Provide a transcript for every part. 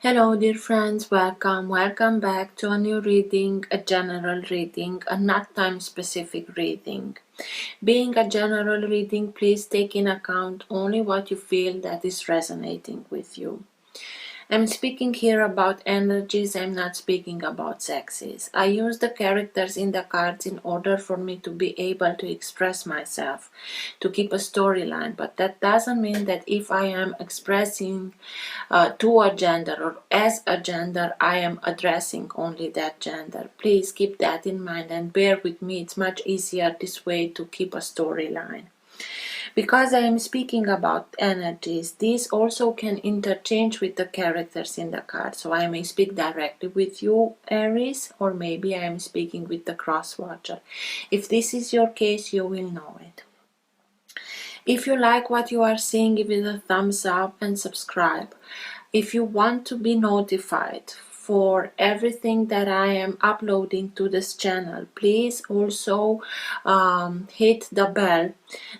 Hello dear friends, welcome back to a new reading, a general reading, a not time specific reading. Being a general reading, please take in account only what you feel that is resonating with you. I'm speaking here about energies, I'm not speaking about sexes. I use the characters in the cards in order for me to be able to express myself, to keep a storyline, but that doesn't mean that if I am expressing to a gender or as a gender, I am addressing only that gender. Please keep that in mind and bear with me, it's much easier this way to keep a storyline. Because I am speaking about energies, these also can interchange with the characters in the card. So I may speak directly with you, Aries, or maybe I am speaking with the cross watcher. If this is your case, you will know it. If you like what you are seeing, give it a thumbs up and subscribe. If you want to be notified for everything that I am uploading to this channel, please also hit the bell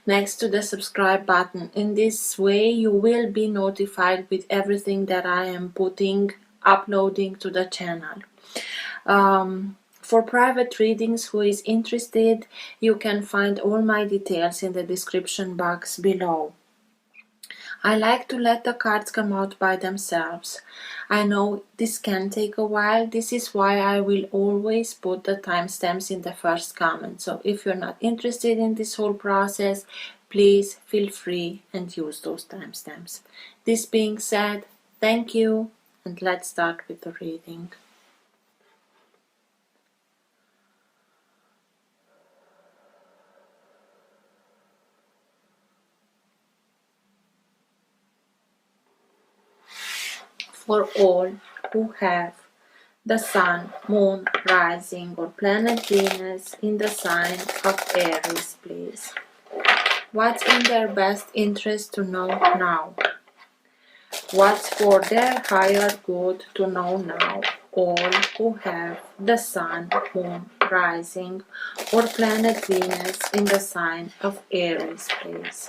next to the subscribe button. In this way you will be notified with everything that I am uploading to the channel. For private readings, who is interested, you can find all my details in the description box below. I like to let the cards come out by themselves. I know this can take a while. This is why I will always put the timestamps in the first comment. So if you're not interested in this whole process, please feel free and use those timestamps. This being said, thank you, and let's start with the reading. For all who have the Sun, Moon, Rising, or planet Venus in the sign of Aries, please. What's in their best interest to know now? What's for their higher good to know now? All who have the Sun, Moon, Rising, or planet Venus in the sign of Aries, please.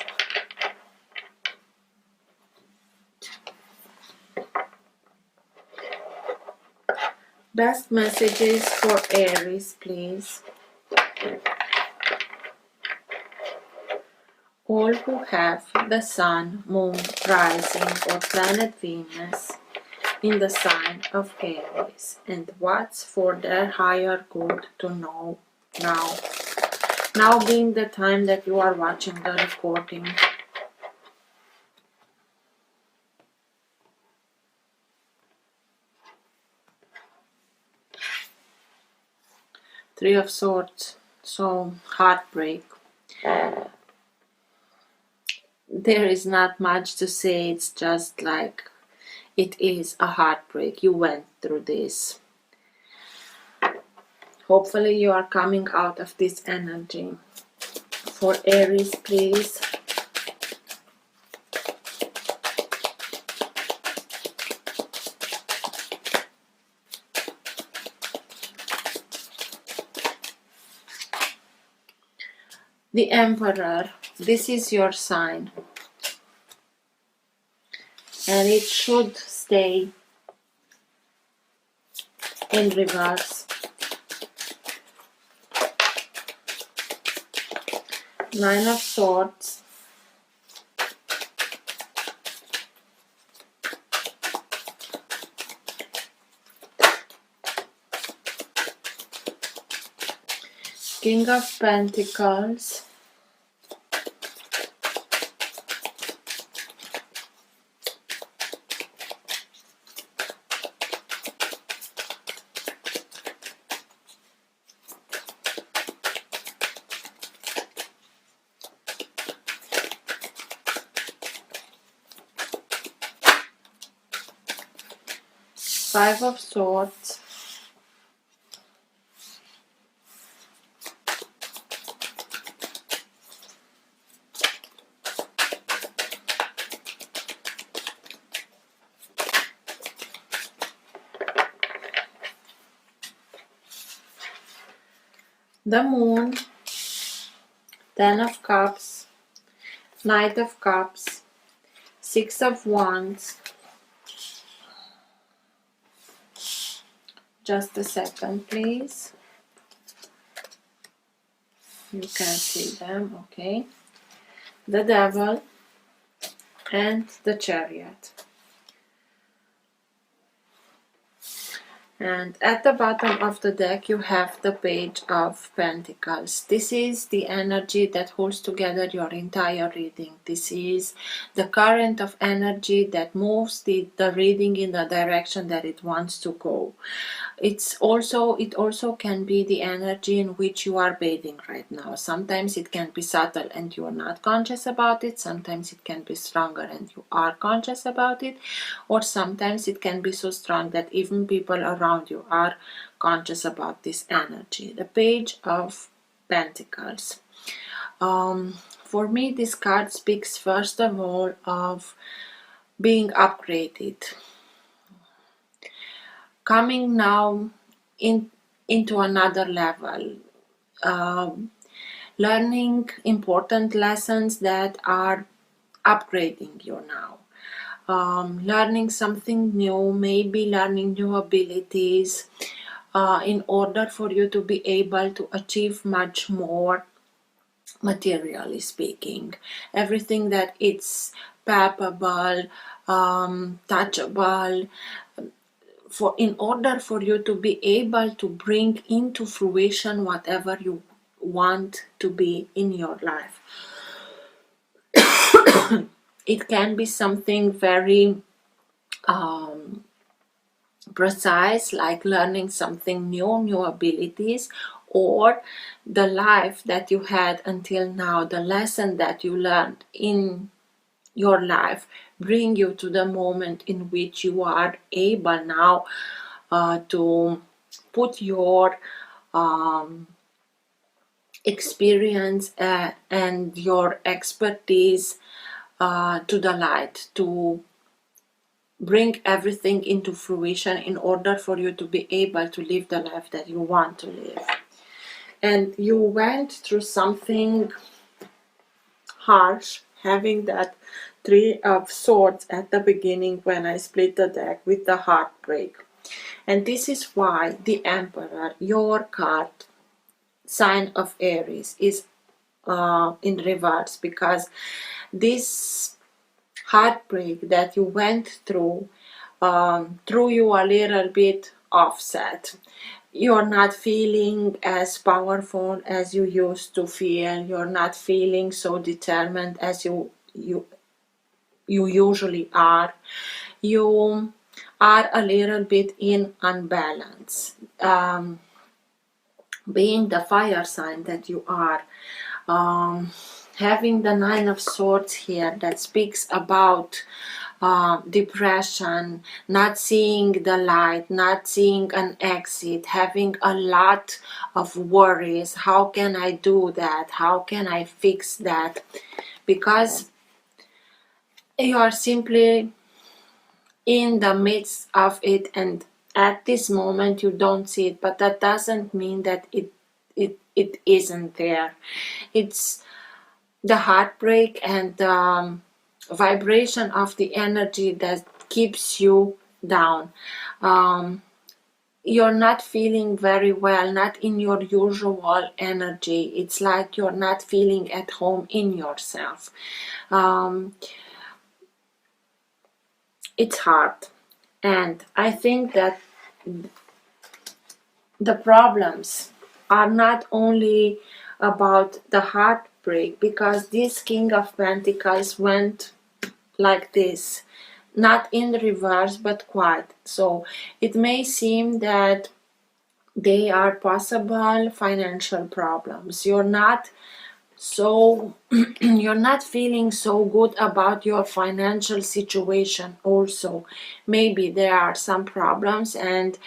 Best messages for Aries, please. All who have the Sun, Moon, Rising, or planet Venus in the sign of Aries, and what's for their higher good to know now. Now being the time that you are watching the recording. Three of Swords, so heartbreak. There is not much to say, it's just like it is a heartbreak. You went through this. Hopefully you are coming out of this energy. For Aries, please. The Emperor, this is your sign. And it should stay in reverse. Nine of Swords. King of Pentacles. Five of Swords. The Moon. Ten of Cups. Knight of Cups. Six of Wands. Just a second, please. You can see them, okay? The Devil and the Chariot. And at the bottom of the deck you have the Page of Pentacles. This is the energy that holds together your entire reading. This is the current of energy that moves the reading in the direction that it wants to go. It also can be the energy in which you are bathing right now. Sometimes it can be subtle and you are not conscious about it. Sometimes it can be stronger and you are conscious about it. Or sometimes it can be so strong that even people around you are conscious about this energy. The Page of Pentacles. For me, this card speaks first of all of being upgraded. Coming now into another level, learning important lessons that are upgrading you now, learning something new, maybe learning new abilities in order for you to be able to achieve much more, materially speaking. Everything that it's palpable, touchable, in order for you to be able to bring into fruition whatever you want to be in your life. It can be something very precise, like learning something new abilities, or the life that you had until now, the lesson that you learned in your life bring you to the moment in which you are able now to put your experience and your expertise to the light, to bring everything into fruition in order for you to be able to live the life that you want to live. And you went through something harsh, having that Three of Swords at the beginning when I split the deck with the heartbreak. And this is why the Emperor, your card, sign of Aries, is in reverse, because this heartbreak that you went through threw you a little bit offset. You're not feeling as powerful as you used to feel. You're not feeling so determined as you usually are. You are a little bit in unbalance. Being the fire sign that you are, having the Nine of Swords here that speaks about depression, not seeing the light, not seeing an exit, having a lot of worries. How can I do that? How can I fix that? Because you are simply in the midst of it, and at this moment you don't see it, but that doesn't mean that it isn't there. It's the heartbreak and the vibration of the energy that keeps you down. You're not feeling very well, not in your usual energy. It's like you're not feeling at home in yourself. It's hard. And I think that the problems are not only about the heartbreak, because this King of Pentacles went like this, not in reverse but quite. So it may seem that they are possible financial problems. You're not you're not feeling so good about your financial situation. Also, maybe there are some problems and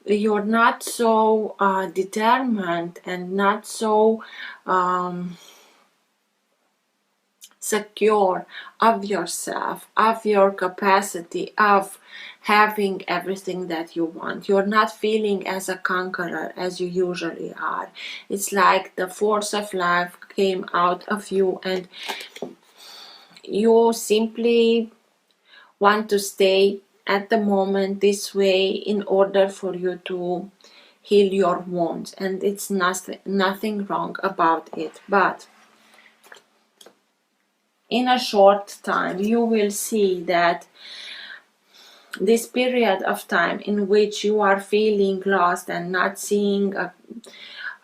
you're not so determined and not so secure of yourself, of your capacity of having everything that you want. You're not feeling as a conqueror as you usually are. It's like the force of life came out of you and you simply want to stay at the moment this way in order for you to heal your wounds, and it's nothing wrong about it. But in a short time you will see that this period of time in which you are feeling lost and not seeing a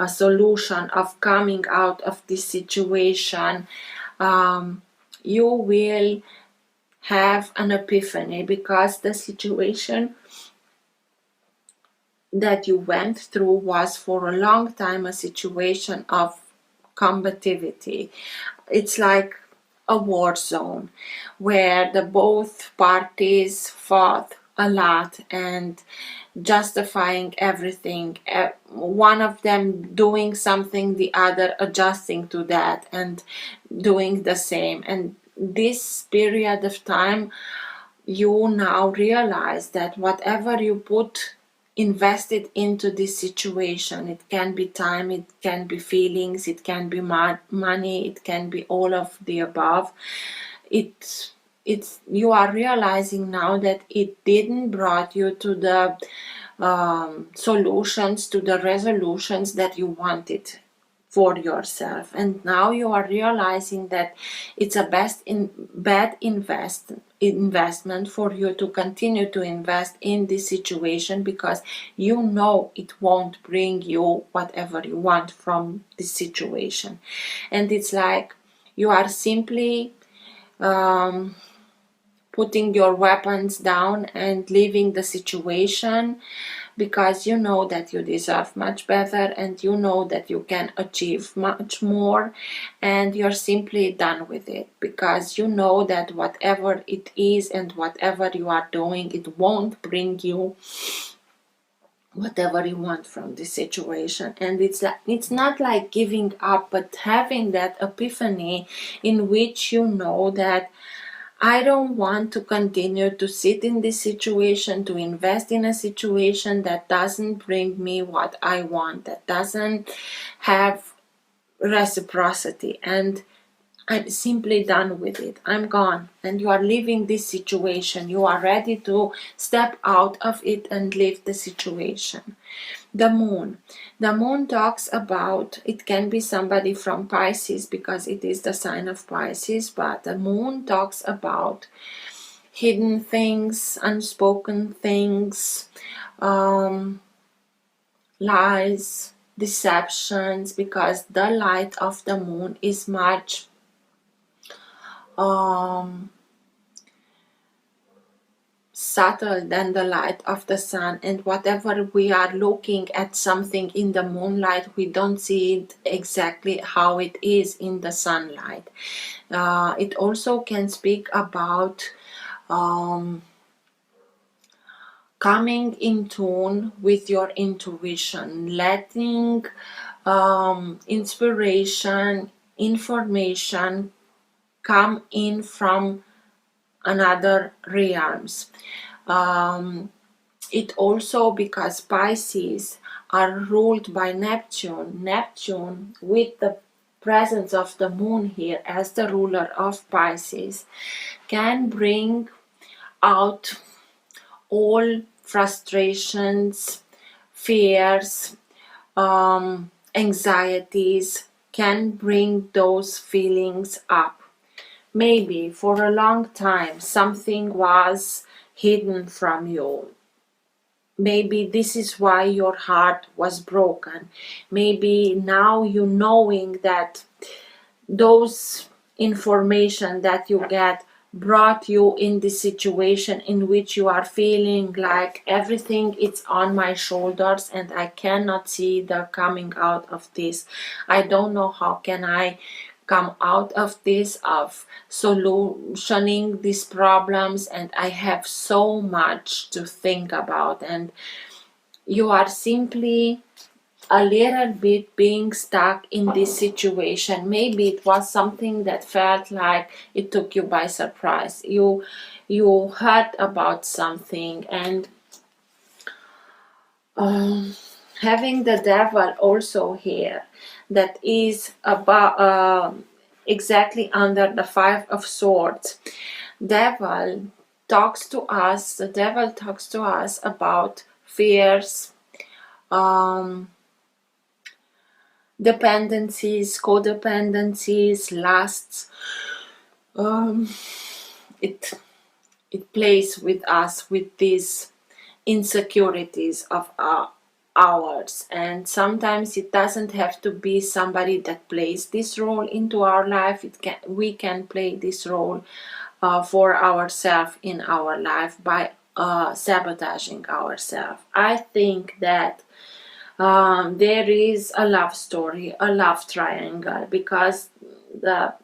solution of coming out of this situation, you will have an epiphany, because the situation that you went through was for a long time a situation of combativity. It's like a war zone where the both parties fought a lot and justifying everything, one of them doing something, the other adjusting to that and doing the same. And this period of time, you now realize that whatever you invested into this situation, it can be time, it can be feelings, it can be money, it can be all of the above, it's you are realizing now that it didn't brought you to the solutions, to the resolutions that you wanted for yourself. And now you are realizing that it's a bad investment for you to continue to invest in this situation, because you know it won't bring you whatever you want from this situation. And it's like you are simply putting your weapons down and leaving the situation, because you know that you deserve much better and you know that you can achieve much more, and you're simply done with it, because you know that whatever it is and whatever you are doing, it won't bring you whatever you want from this situation. And it's not like giving up, but having that epiphany in which you know that I don't want to continue to sit in this situation, to invest in a situation that doesn't bring me what I want, that doesn't have reciprocity, and I'm simply done with it. I'm gone. And you are leaving this situation. You are ready to step out of it and leave the situation. The moon. The moon talks about, it can be somebody from Pisces because it is the sign of Pisces, but the moon talks about hidden things, unspoken things, lies, deceptions, because the light of the moon is much subtle than the light of the sun. And whatever we are looking at something in the moonlight, we don't see it exactly how it is in the sunlight. It also can speak about coming in tune with your intuition, letting inspiration, information come in from another realms. It also, because Pisces are ruled by Neptune with the presence of the moon here as the ruler of Pisces, can bring out all frustrations, fears, anxieties, can bring those feelings up. Maybe for a long time something was hidden from you. Maybe this is why your heart was broken. Maybe now you knowing that those information that you get brought you in this situation in which you are feeling like everything is on my shoulders and I cannot see the coming out of this. I don't know how can I come out of this, of solutioning these problems, and I have so much to think about. And you are simply a little bit being stuck in this situation. Maybe it was something that felt like it took you by surprise. You heard about something, and having the devil also here, that is about exactly under the Five of Swords. Devil talks to us, the devil talks to us about fears, dependencies, codependencies, lusts. It plays with us with these insecurities of ours, and sometimes it doesn't have to be somebody that plays this role into our life. We can play this role for ourselves in our life by sabotaging ourselves. I think that there is a love story, a love triangle, because the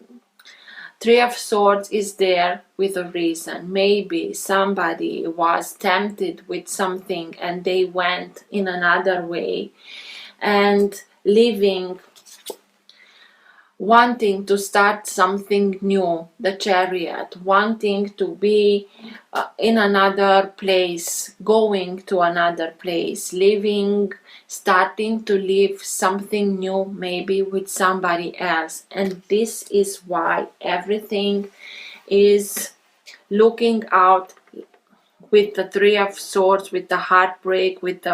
Three of Swords is there with a reason. Maybe somebody was tempted with something and they went in another way, and living, wanting to start something new, the Chariot, wanting to be in another place, going to another place, living, starting to live something new, maybe with somebody else. And this is why everything is looking out with the Three of Swords, with the heartbreak, with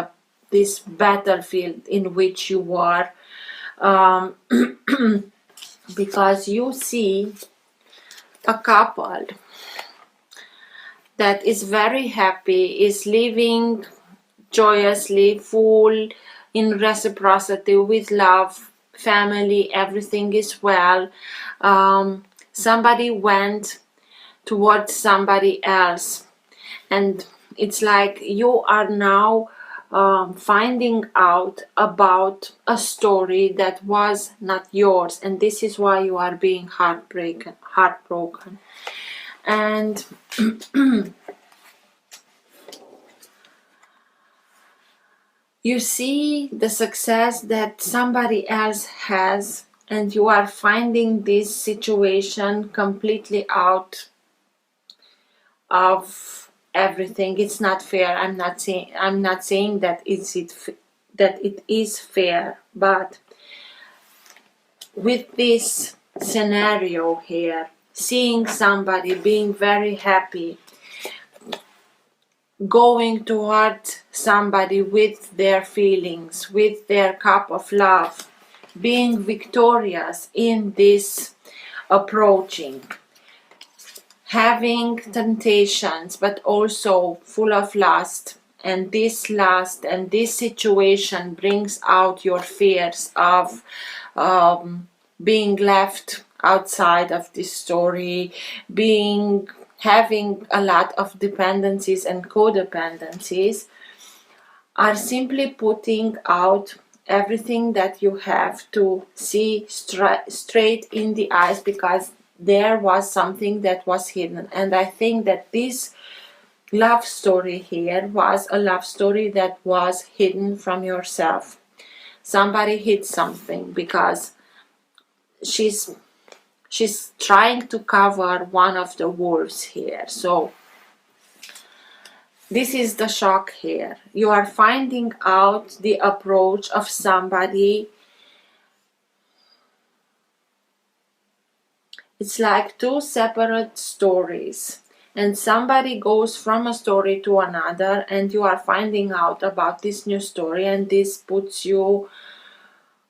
this battlefield in which you are. Because you see a couple that is very happy, is living joyously, full in reciprocity, with love, family, everything is well. Somebody went towards somebody else, and it's like you are now finding out about a story that was not yours, and this is why you are being heartbroken. And you see the success that somebody else has, and you are finding this situation completely out of everything. It's not fair. I'm not saying that it is fair, but with this scenario here, seeing somebody being very happy, going towards somebody with their feelings, with their cup of love, being victorious in this approaching, having temptations, but also full of lust. And this lust and this situation brings out your fears of being left outside of this story, having a lot of dependencies and codependencies, are simply putting out everything that you have to see straight in the eyes, because there was something that was hidden. And I think that this love story here was a love story that was hidden from yourself. Somebody hid something, because she's trying to cover one of the wolves here. So this is the shock here. You are finding out the approach of somebody. It's like two separate stories, and somebody goes from a story to another, and you are finding out about this new story, and this puts you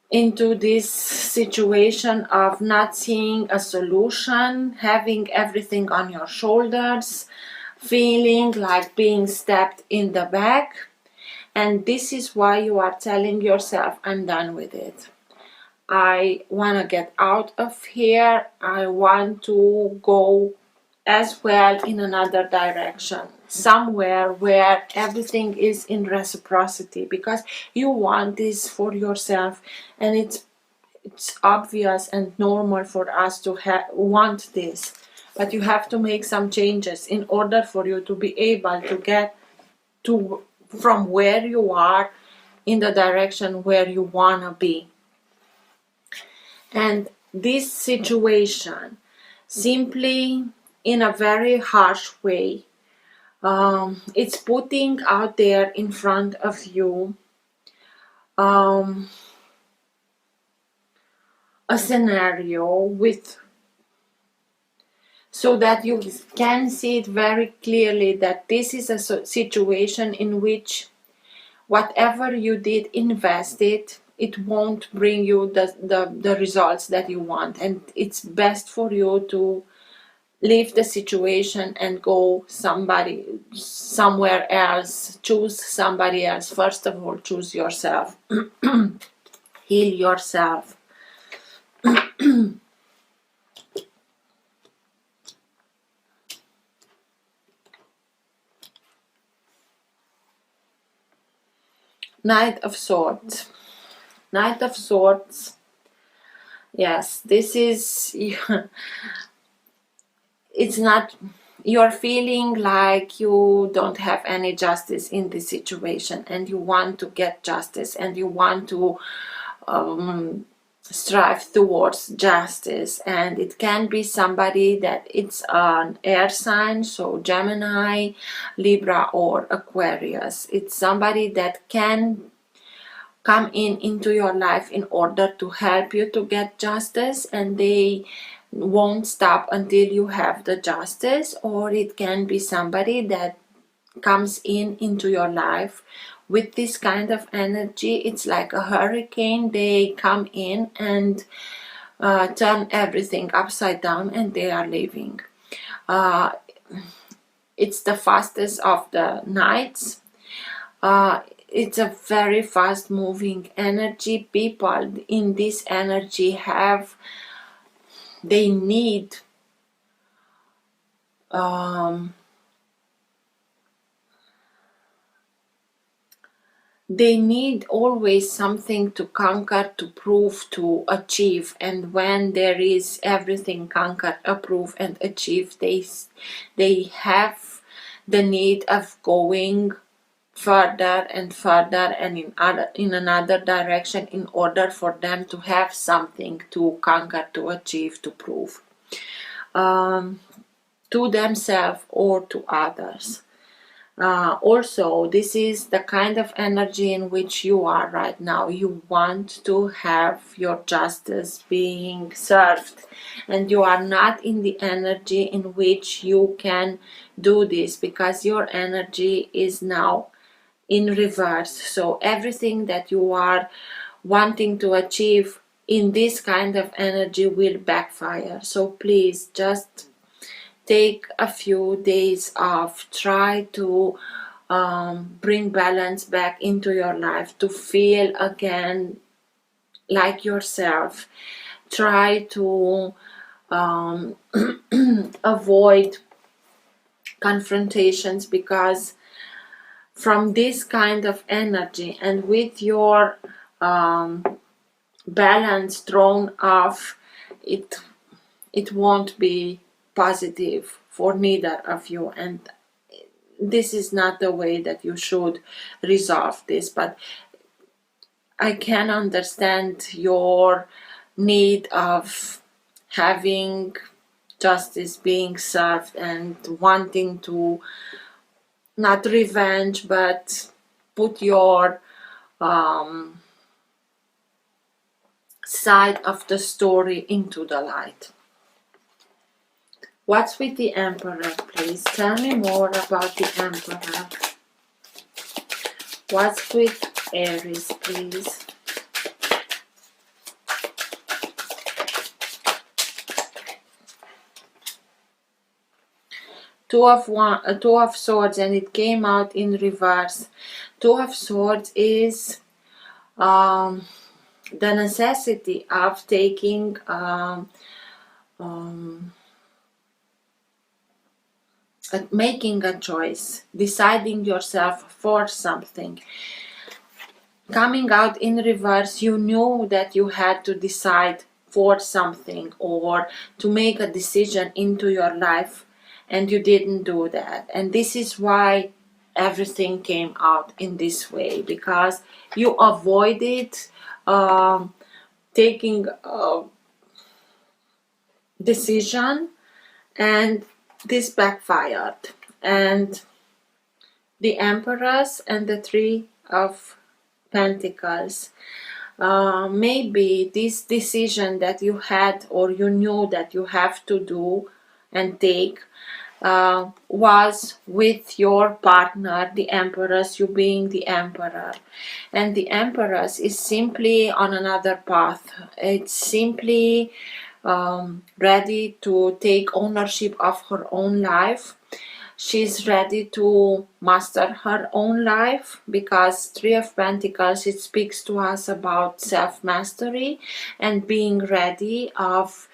into this situation of not seeing a solution, having everything on your shoulders, feeling like being stabbed in the back. And this is why you are telling yourself, I'm done with it. I want to get out of here. I want to go as well in another direction, somewhere where everything is in reciprocity, because you want this for yourself. And it's obvious and normal for us to want this, but you have to make some changes in order for you to be able to get to from where you are in the direction where you want to be. And this situation, simply in a very harsh way, it's putting out there in front of you a scenario with so that you can see it very clearly that this is a situation in which whatever you did invest it won't bring you the results that you want, and it's best for you to leave the situation and go somewhere else. Choose somebody else. First of all, choose yourself. Heal yourself. Knight of Swords. Knight of Swords. Yes, this is it's not, you're feeling like you don't have any justice in this situation, and you want to get justice, and you want to strive towards justice. And it can be somebody that it's an air sign, so Gemini, Libra, or Aquarius. It's somebody that can come into your life in order to help you to get justice, and they won't stop until you have the justice. Or it can be somebody that comes into your life with this kind of energy. It's like a hurricane. They come in and turn everything upside down, and they are leaving. It's the fastest of the knights. It's a very fast moving energy. People in this energy they need they need always something to conquer, to prove, to achieve. And when there is everything conquered, approve, and achieve, they have the need of going further and further and in another direction in order for them to have something to conquer, to achieve, to prove, to themselves or to others. Also, this is the kind of energy in which you are right now. You want to have your justice being served, and you are not in the energy in which you can do this, because your energy is now in reverse. So everything that you are wanting to achieve in this kind of energy will backfire. So please just take a few days off. Try to bring balance back into your life, to feel again like yourself. Try to avoid confrontations, because from this kind of energy and with your balance thrown off, it won't be positive for neither of you, and this is not the way that you should resolve this. But I can understand your need of having justice being served and wanting to, not revenge, but put your side of the story into the light. What's with the Emperor, please? Tell me more about the Emperor. What's with Aries, please? Two of Swords, and it came out in reverse. Two of Swords is the necessity of taking making a choice, deciding yourself for something. Coming out in reverse, you knew that you had to decide for something or to make a decision into your life, and you didn't do that. And this is why everything came out in this way, because you avoided taking a decision, and this backfired. And the Empress and the Three of Pentacles, maybe this decision that you had or you knew that you have to do and take was with your partner, the Empress, you being the Emperor. And the Empress is simply on another path. It's simply ready to take ownership of her own life. She's ready to master her own life, because Three of Pentacles, it speaks to us about self-mastery and being ready of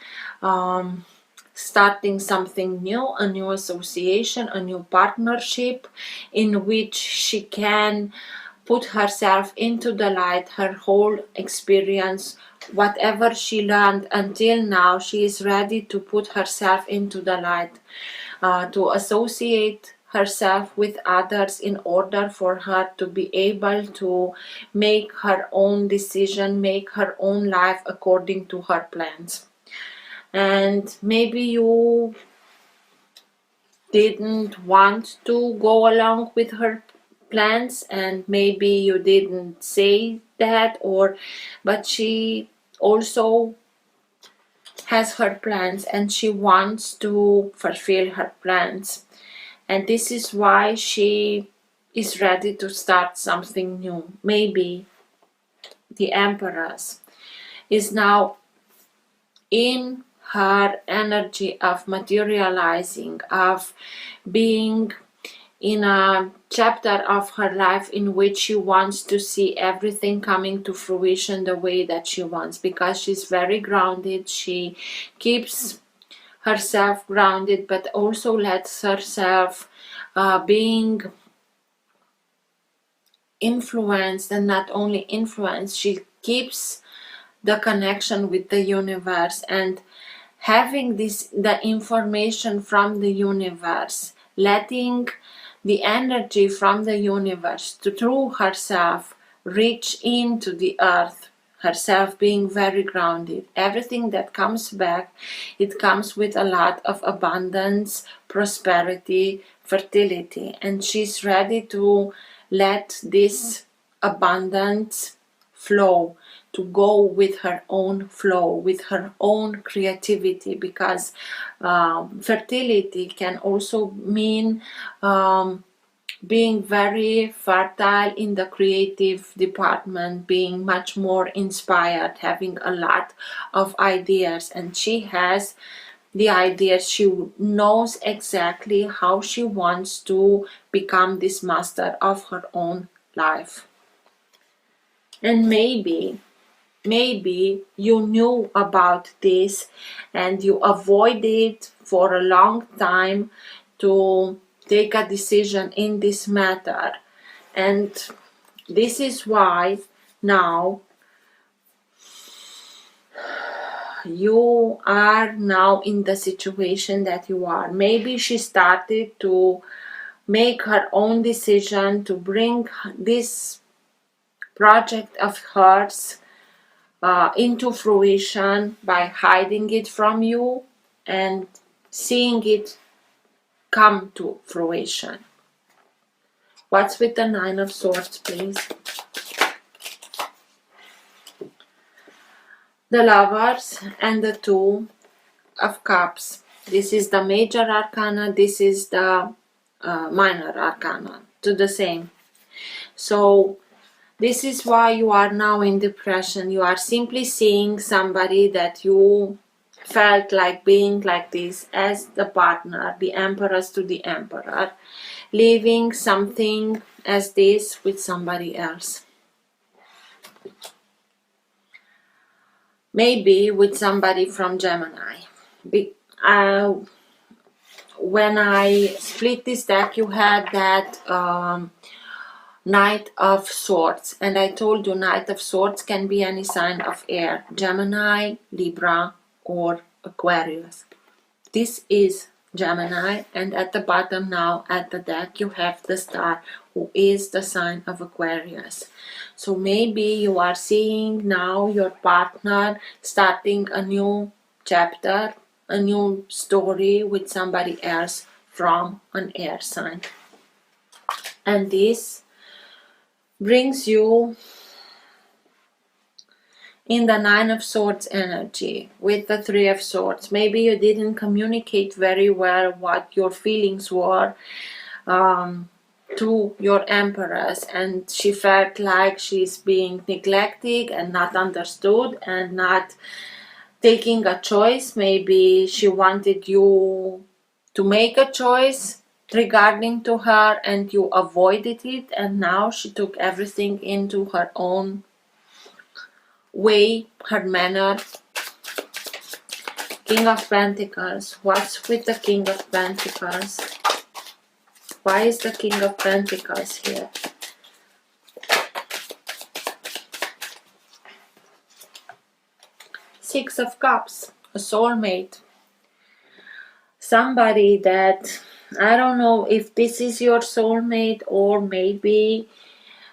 starting something new, a new association, a new partnership in which she can put herself into the light, her whole experience, whatever she learned until now, she is ready to put herself into the light, to associate herself with others in order for her to be able to make her own decision, make her own life according to her plans. And maybe you didn't want to go along with her plans, and maybe you didn't say that, but she also has her plans and she wants to fulfill her plans, and this is why she is ready to start something new. Maybe the Empress is now in her energy of materializing, of being in a chapter of her life in which she wants to see everything coming to fruition the way that she wants, because she's very grounded. She keeps herself grounded, but also lets herself being influenced, and not only influenced, she keeps the connection with the universe, and having the information from the universe, letting the energy from the universe through herself reach into the earth, herself being very grounded. Everything that comes back, it comes with a lot of abundance, prosperity, fertility, and she's ready to let this abundance flow, to go with her own flow, with her own creativity, because fertility can also mean being very fertile in the creative department, being much more inspired, having a lot of ideas. And she has the ideas, she knows exactly how she wants to become this master of her own life. And maybe you knew about this and you avoided for a long time to take a decision in this matter, and this is why now you are now in the situation that you are. Maybe she started to make her own decision to bring this project of hers into fruition by hiding it from you and seeing it come to fruition. What's with the Nine of Swords, please? The Lovers and the Two of Cups. This is the major arcana, this is the minor arcana, to the same. So this is why you are now in depression. You are simply seeing somebody that you felt like being like this as the partner, the Empress to the Emperor, living something as this with somebody else. Maybe with somebody from Gemini. When I split this deck, you had that Knight of Swords, and I told you Knight of Swords can be any sign of air, Gemini, Libra, or Aquarius. This is Gemini, and at the bottom now at the deck you have the Star, who is the sign of Aquarius. So maybe you are seeing now your partner starting a new chapter, a new story with somebody else from an air sign. And this brings you in the Nine of Swords energy with the Three of Swords. Maybe you didn't communicate very well what your feelings were to your Empress, and she felt like she's being neglected and not understood and not taking a choice. Maybe she wanted you to make a choice regarding to her and you avoided it, and now she took everything into her own way, her manner. King of Pentacles. What's with the King of Pentacles? Why is the King of Pentacles here? Six of Cups. A soulmate. Somebody that, I don't know if this is your soulmate, or maybe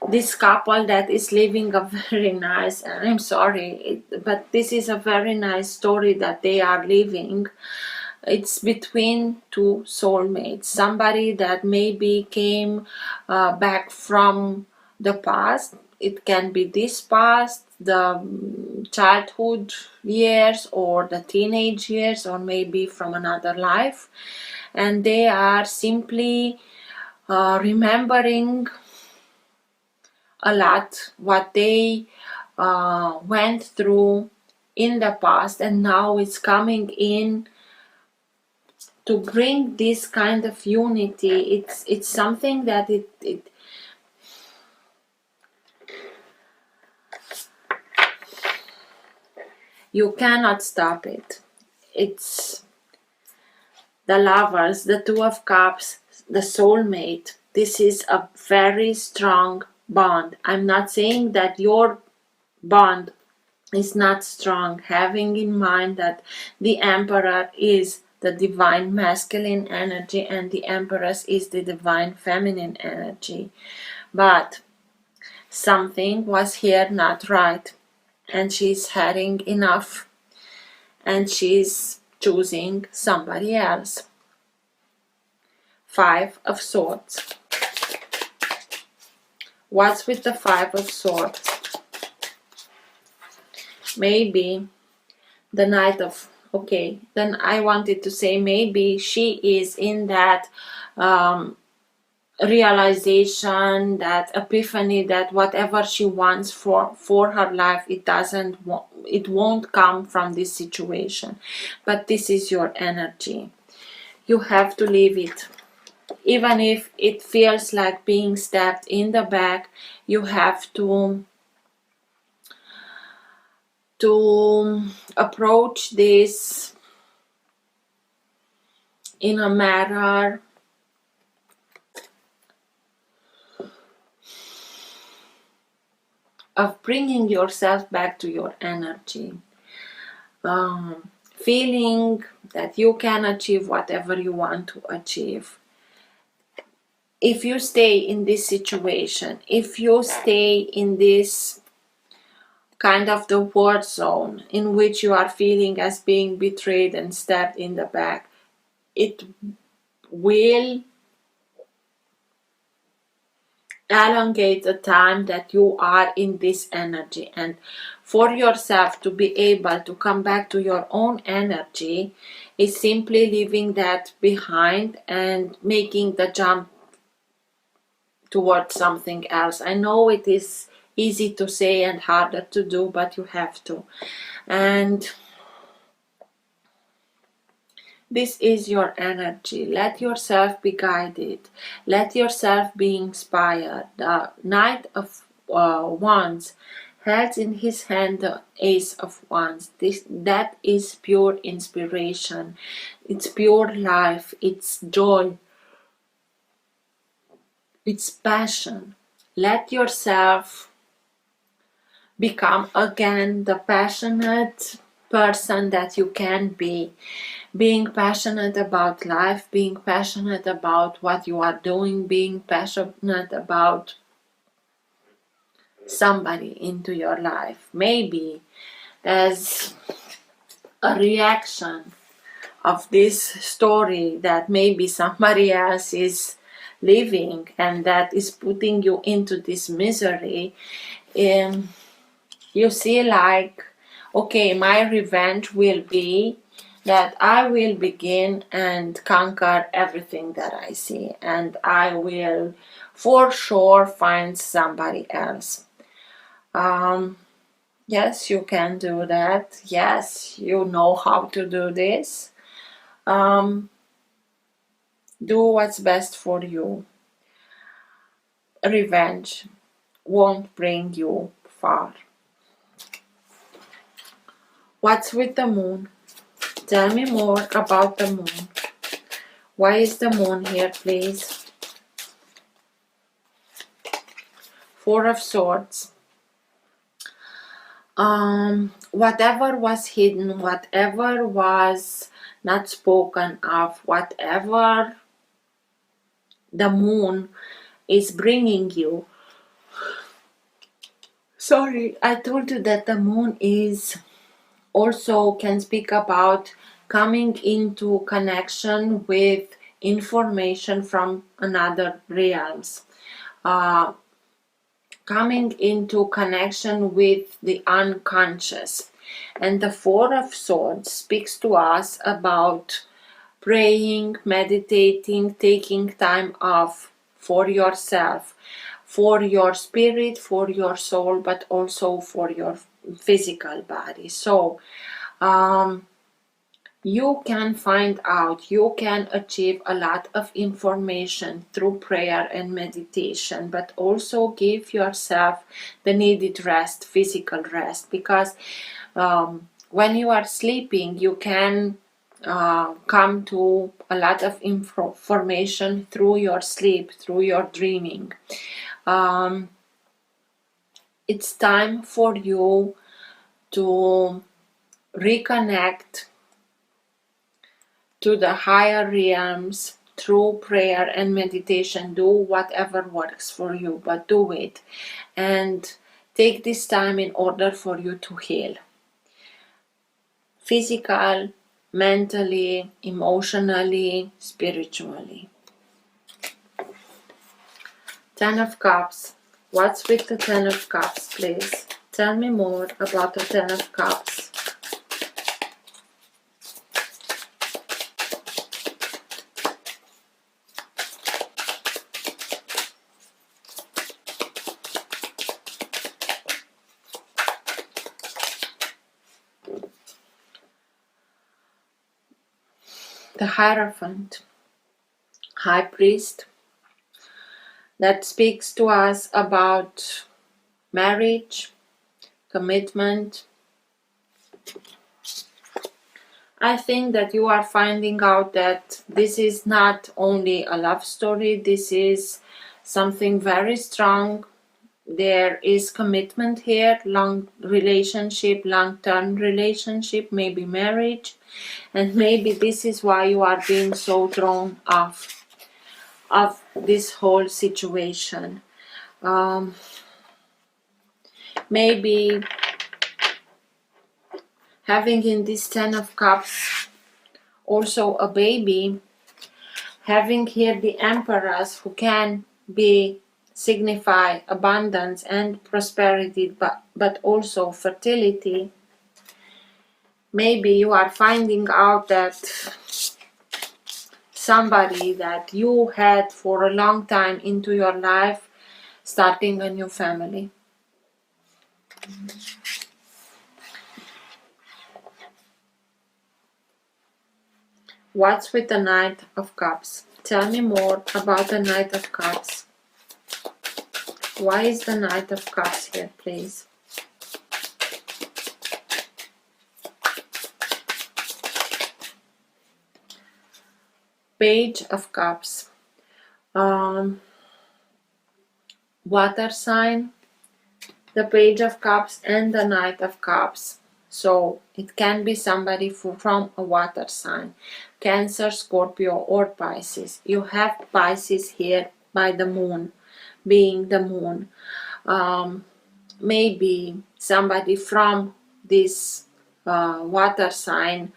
this couple that is living a very nice, I'm sorry, but this is a very nice story that they are living. It's between two soulmates. Somebody that maybe came back from the past. It can be this past, the childhood years or the teenage years, or maybe from another life. And they are simply remembering a lot what they went through in the past, and now it's coming in to bring this kind of unity. It's something that it you cannot stop it. It's the Lovers, the Two of Cups, the soulmate. This is a very strong bond. I'm not saying that your bond is not strong, having in mind that the Emperor is the divine masculine energy and the Empress is the divine feminine energy. But something was here not right, and she's having enough, and she's choosing somebody else. Five of Swords. What's with the Five of Swords? Maybe the Knight of, okay, then I wanted to say maybe she is in that realization, that epiphany, that whatever she wants for her life, it won't come from this situation. But this is your energy. You have to leave it. Even if it feels like being stabbed in the back, you have to approach this in a manner of bringing yourself back to your energy, feeling that you can achieve whatever you want to achieve. If you stay in this situation, if you stay in this kind of the war zone in which you are feeling as being betrayed and stabbed in the back, it will elongate the time that you are in this energy. And for yourself to be able to come back to your own energy is simply leaving that behind and making the jump towards something else. I know it is easy to say and harder to do, but you have to. And this is your energy. Let yourself be guided. Let yourself be inspired. The Knight of Wands has in his hand the Ace of Wands. That is pure inspiration. It's pure life. It's joy. It's passion. Let yourself become again the passionate person that you can be. Being passionate about life, being passionate about what you are doing, being passionate about somebody into your life. Maybe as a reaction of this story that maybe somebody else is living and that is putting you into this misery, You see, like, okay, my revenge will be that I will begin and conquer everything that I see, and I will for sure find somebody else. Yes, you can do that. Yes, you know how to do this. Do what's best for you. Revenge won't bring you far. What's with the moon? Tell me more about the moon. Why is the moon here, please? Four of Swords. Whatever was hidden, whatever was not spoken of, whatever the moon is bringing you. Sorry, I told you that the moon is also can speak about coming into connection with information from another realms. Coming into connection with the unconscious. And the Four of Swords speaks to us about praying, meditating, taking time off for yourself, for your spirit, for your soul, but also for your physical body. So, you can find out, you can achieve a lot of information through prayer and meditation, but also give yourself the needed rest, physical rest, because when you are sleeping, you can come to a lot of information through your sleep, through your dreaming. It's time for you to reconnect to the higher realms through prayer and meditation. Do whatever works for you, but do it. And take this time in order for you to heal. Physical, mentally, emotionally, spiritually. Ten of Cups. What's with the Ten of Cups, please? Tell me more about the Ten of Cups. The Hierophant, High Priest, that speaks to us about marriage, commitment. I think that you are finding out that this is not only a love story, this is something very strong. There is commitment here, long relationship, long-term relationship, maybe marriage, and maybe this is why you are being so thrown off of this whole situation. Maybe having in this Ten of Cups also a baby, having here the Empress who can be signify abundance and prosperity, but also fertility. Maybe you are finding out that somebody that you had for a long time into your life starting a new family. What's with the Knight of Cups? Tell me more about the Knight of Cups. Why is the Knight of Cups here, please? Page of Cups. Water sign, the Page of Cups and the Knight of Cups. So it can be somebody from a water sign. Cancer, Scorpio or Pisces. You have Pisces here by the moon, being the moon. Maybe somebody from this water sign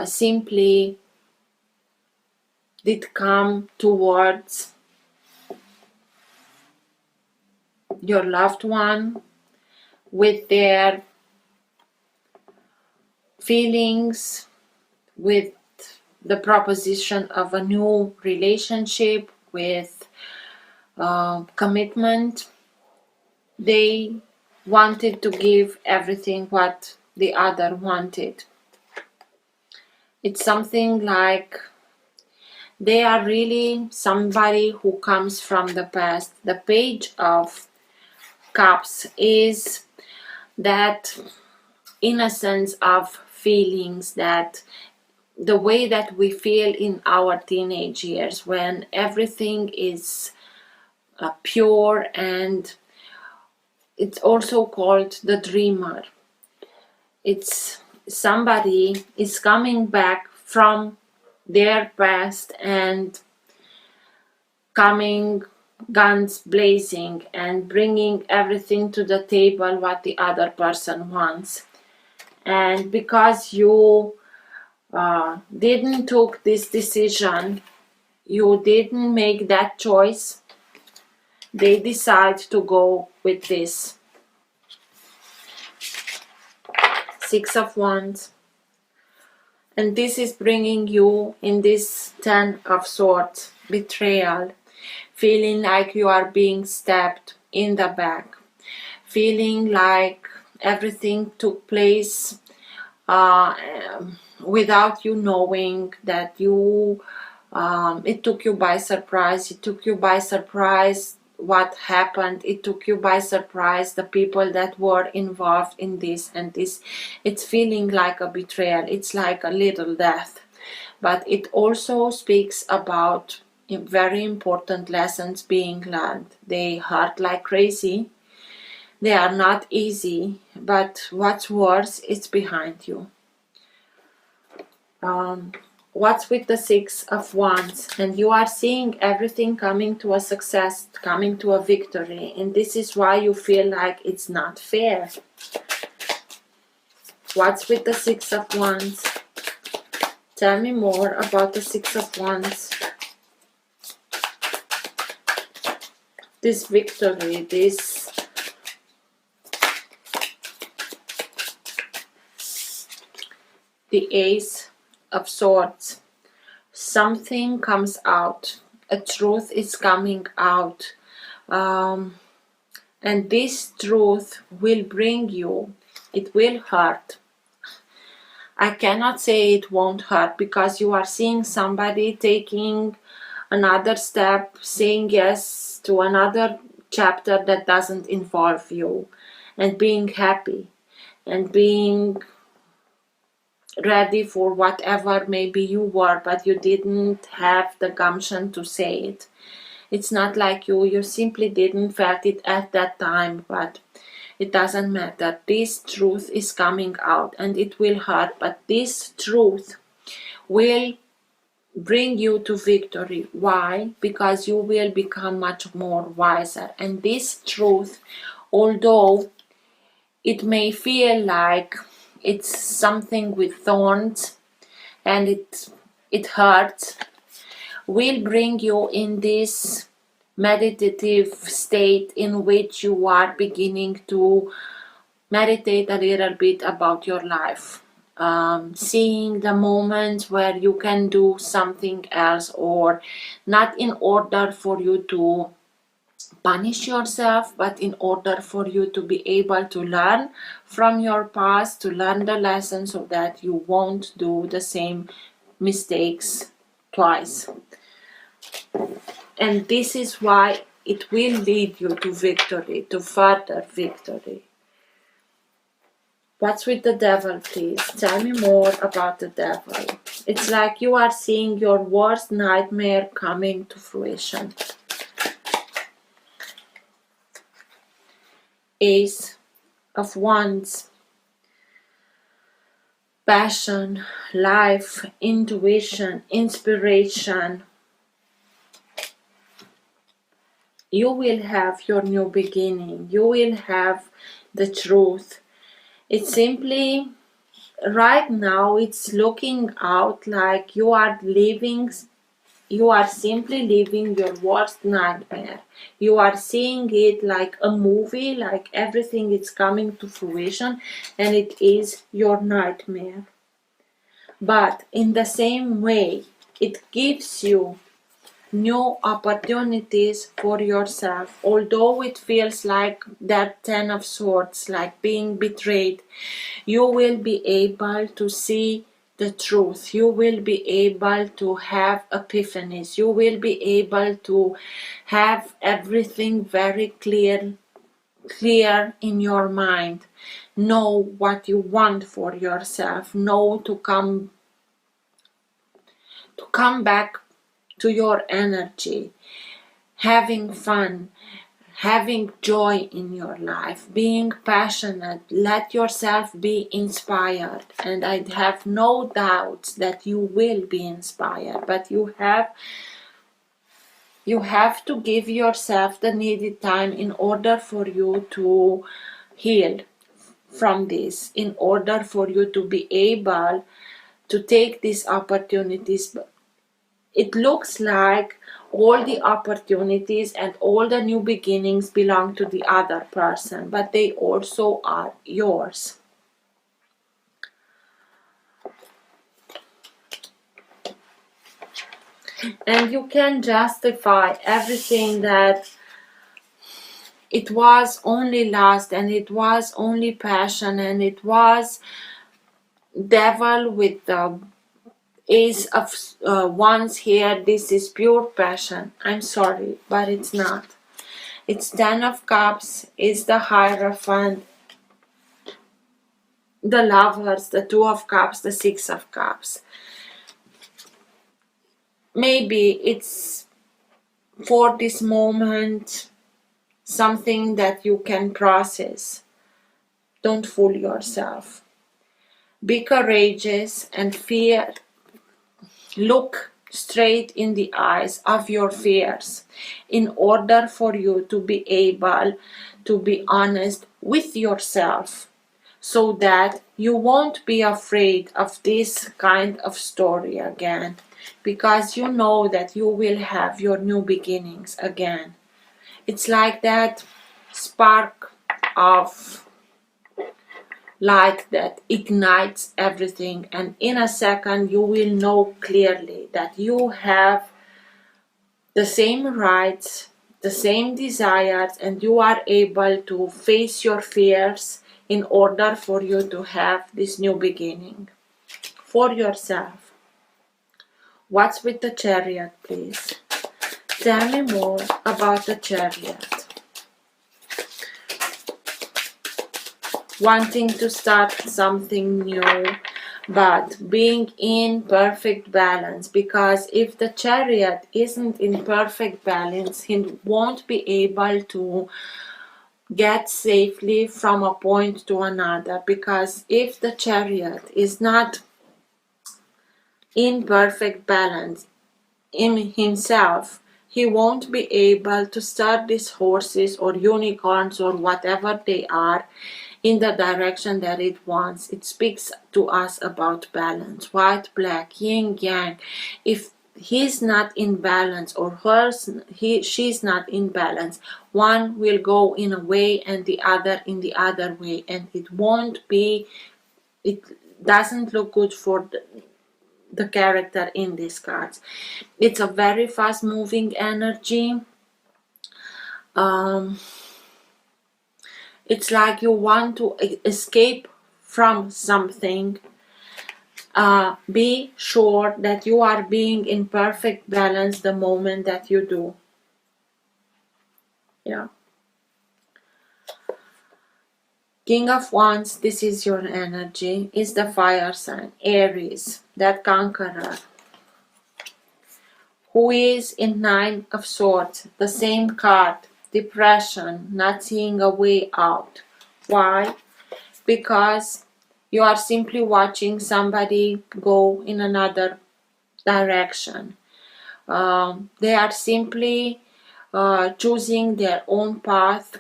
simply did come towards your loved one with their feelings, with the proposition of a new relationship, with commitment. They wanted to give everything what the other wanted. It's something like they are really somebody who comes from the past. The Page of Cups is that innocence of feelings, that the way that we feel in our teenage years when everything is pure, and it's also called the dreamer. It's somebody is coming back from their past and coming guns blazing and bringing everything to the table what the other person wants. And because you didn't took this decision, you didn't make that choice, they decide to go with this. Six of Wands. And this is bringing you in this Ten of Swords, betrayal, feeling like you are being stabbed in the back, feeling like everything took place without you knowing, that you it took you by surprise. It took you by surprise what happened. It took you by surprise the people that were involved in this, and this, it's feeling like a betrayal. It's like a little death, but it also speaks about very important lessons being learned. They hurt like crazy. They are not easy, but what's worse, it's behind you. What's with the Six of Wands? And you are seeing everything coming to a success, coming to a victory, and this is why you feel like it's not fair. What's with the Six of Wands? Tell me more about the Six of Wands. This victory, this the Ace of Swords. Something comes out. A truth is coming out. And this truth will bring you, it will hurt. I cannot say it won't hurt, because you are seeing somebody taking another step, saying yes to another chapter that doesn't involve you, and being happy and being ready for whatever maybe you were, but you didn't have the gumption to say it. It's not like you simply didn't felt it at that time, but it doesn't matter. This truth is coming out, and it will hurt, but this truth will bring you to victory. Why? Because you will become much more wiser. And this truth, although it may feel like it's something with thorns and it hurts, will bring you in this meditative state in which you are beginning to meditate a little bit about your life, seeing the moments where you can do something else, or not in order for you to punish yourself, but in order for you to be able to learn from your past, to learn the lessons so that you won't do the same mistakes twice. And this is why it will lead you to victory, to further victory. What's with the Devil, please? Tell me more about the Devil. It's like you are seeing your worst nightmare coming to fruition. Ace of Wands. Passion, life, intuition, inspiration. You will have your new beginning. You will have the truth. It's simply, right now, it's looking out like you are living you are simply living your worst nightmare. You are seeing it like a movie, like everything is coming to fruition, and it is your nightmare. But in the same way, it gives you new opportunities for yourself. Although it feels like that Ten of Swords, like being betrayed, you will be able to see the truth. You will be able to have epiphanies. You will be able to have everything very clear in your mind. Know what you want for yourself. Know to come back to your energy, having fun, having joy in your life, being passionate. Let yourself be inspired, and I have no doubts that you will be inspired, but you have to give yourself the needed time in order for you to heal from this, in order for you to be able to take these opportunities. It looks like all the opportunities and all the new beginnings belong to the other person, but they also are yours. And you can justify everything that it was only lust and it was only passion and it was devil with the Ace of Wands here. This is pure passion. I'm sorry, but it's not. It's Ten of Cups, is the Hierophant, the Lovers, the Two of Cups, the Six of Cups. Maybe it's for this moment something that you can process. Don't fool yourself. Be courageous and fear. Look straight in the eyes of your fears in order for you to be able to be honest with yourself, so that you won't be afraid of this kind of story again, because you know that you will have your new beginnings again. It's like that spark of light that ignites everything, and in a second you will know clearly that you have the same rights, the same desires, and you are able to face your fears in order for you to have this new beginning for yourself. What's with the Chariot, please? Tell me more about the Chariot. Wanting to start something new, but being in perfect balance, because if the Chariot isn't in perfect balance, he won't be able to get safely from a point to another. Because if the Chariot is not in perfect balance in himself, he won't be able to start these horses or unicorns or whatever they are in the direction that it wants. It speaks to us about balance, white, black, yin, yang. If he's not in balance, or she's not in balance, one will go in a way and the other in the other way, and it doesn't look good for the character in these cards. It's a very fast moving energy. It's like you want to escape from something. Be sure that you are being in perfect balance the moment that you do. Yeah. King of Wands, this is your energy, is the fire sign, Aries, that conqueror, who is in Nine of Swords, the same card, depression, not seeing a way out. Why? Because you are simply watching somebody go in another direction. They are simply choosing their own path,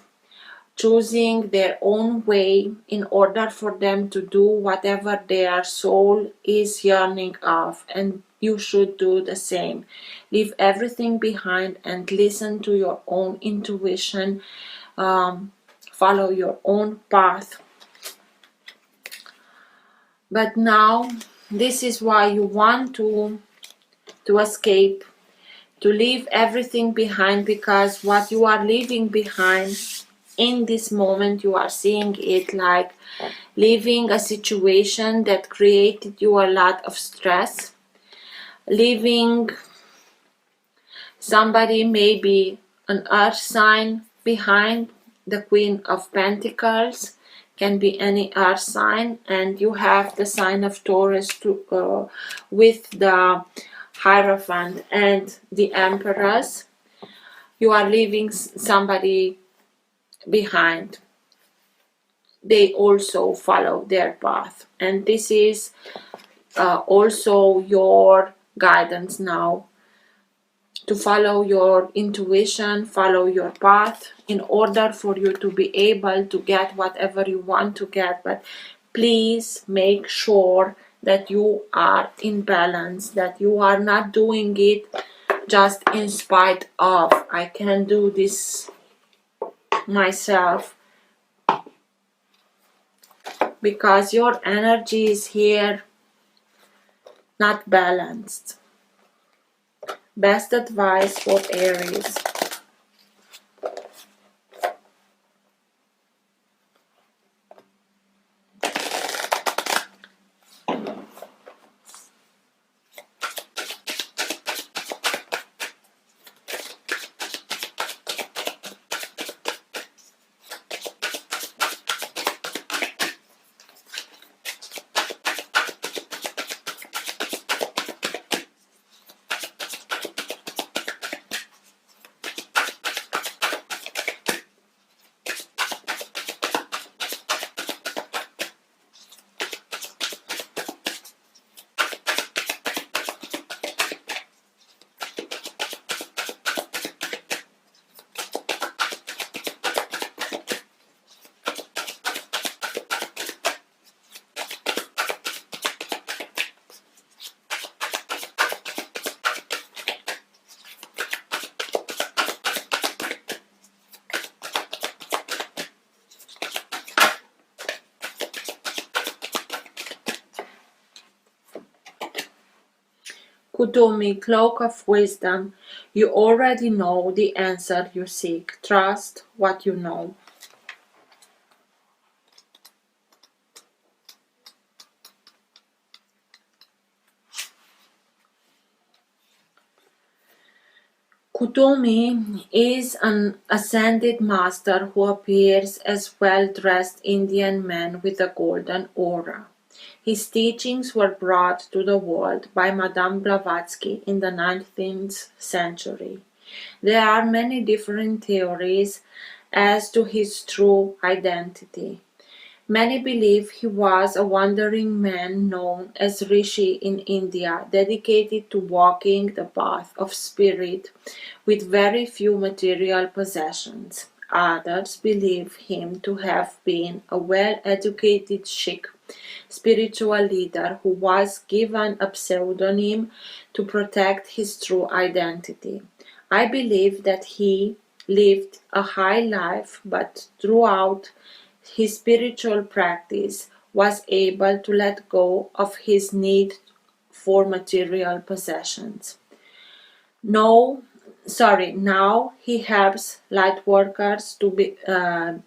choosing their own way in order for them to do whatever their soul is yearning of. And you should do the same. Leave everything behind and listen to your own intuition. Follow your own path. But now, this is why you want to escape, to leave everything behind, because what you are leaving behind in this moment, you are seeing it like leaving a situation that created you a lot of stress, leaving somebody, maybe an earth sign behind. The Queen of Pentacles can be any earth sign, and you have the sign of Taurus with the Hierophant and the Empress. You are leaving somebody behind. They also follow their path, and this is also your guidance now, to follow your intuition, follow your path in order for you to be able to get whatever you want to get. But please make sure that you are in balance, that you are not doing it just in spite of, I can do this myself, because your energy is here not balanced. Best advice for Aries. Kutumi, Cloak of Wisdom. You already know the answer you seek. Trust what you know. Kutumi is an ascended master who appears as well-dressed Indian man with a golden aura. His teachings were brought to the world by Madame Blavatsky in the 19th century. There are many different theories as to his true identity. Many believe he was a wandering man known as Rishi in India, dedicated to walking the path of spirit with very few material possessions. Others believe him to have been a well-educated Sikh spiritual leader who was given a pseudonym to protect his true identity. I believe that he lived a high life, but throughout his spiritual practice was able to let go of his need for material possessions. Now he helps light workers to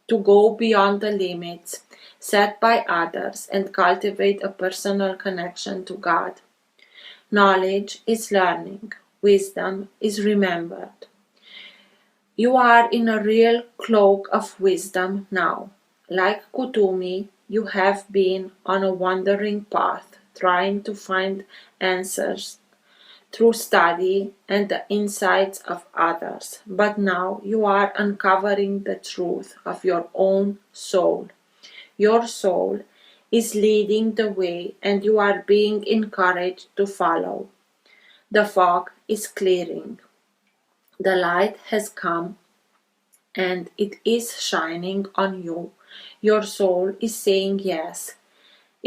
go beyond the limits set by others and cultivate a personal connection to God. Knowledge is learning, wisdom is remembered. You are in a real cloak of wisdom now. Like Kutumi, you have been on a wandering path, trying to find answers through study and the insights of others. But now you are uncovering the truth of your own soul. Your soul is leading the way, and you are being encouraged to follow. The fog is clearing. The light has come, and it is shining on you. Your soul is saying yes.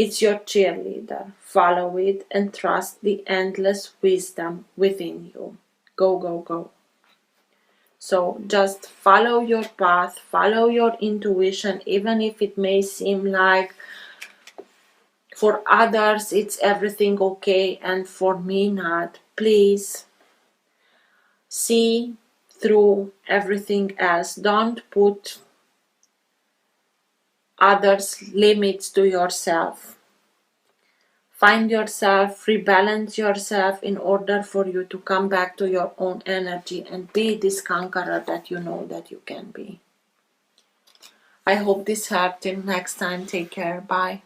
It's your cheerleader. Follow it and trust the endless wisdom within you. Go, go, go. So just follow your path, follow your intuition, even if it may seem like for others it's everything okay and for me not. Please see through everything else. Don't put others' limits to yourself. Find yourself, rebalance yourself in order for you to come back to your own energy and be this conqueror that you know that you can be. I hope this helped. Till next time, take care. Bye.